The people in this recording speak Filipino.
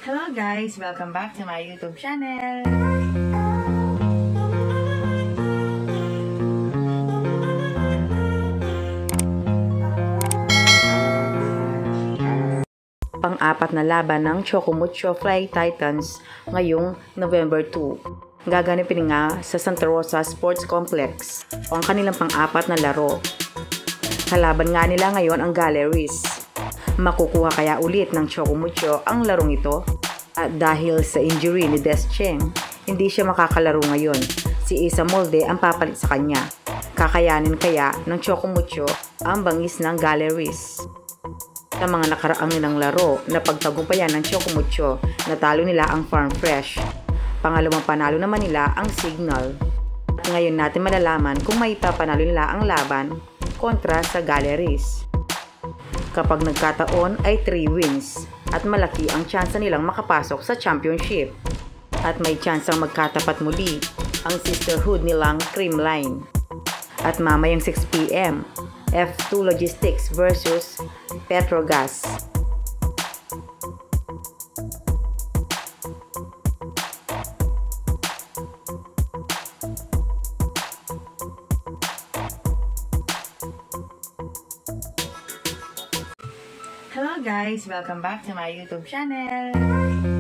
Hello guys! Welcome back to my YouTube channel! Pang-apat na laban ng Chocumucho Fly Titans ngayong November 2. Gaganapin nga sa Santa Rosa Sports Complex ang kanilang pang-apat na laro. Kalaban nga nila ngayon ang Galleries. Makukuha kaya ulit ng Chocumucho ang larong ito? At dahil sa injury ni Descheng, hindi siya makakalaro ngayon. Si Isa Molde ang papalit sa kanya. Kakayanin kaya ng Chocumucho ang bangis ng Galleries? Sa mga nakaraang nilang laro na pagtagumpayan ng Chocumucho, natalo nila ang Farm Fresh. Pangalawang panalo naman nila ang Signal. At ngayon natin malalaman kung may papanalo nila ang laban kontra sa Galleries. Kapag nagkataon ay 3 wins at malaki ang tsansa nilang makapasok sa championship. At may tsansang magkatapat muli ang sisterhood nilang Creamline. At mamayang 6 PM, F2 Logistics versus Petrogas. Hello guys! Welcome back to my YouTube channel!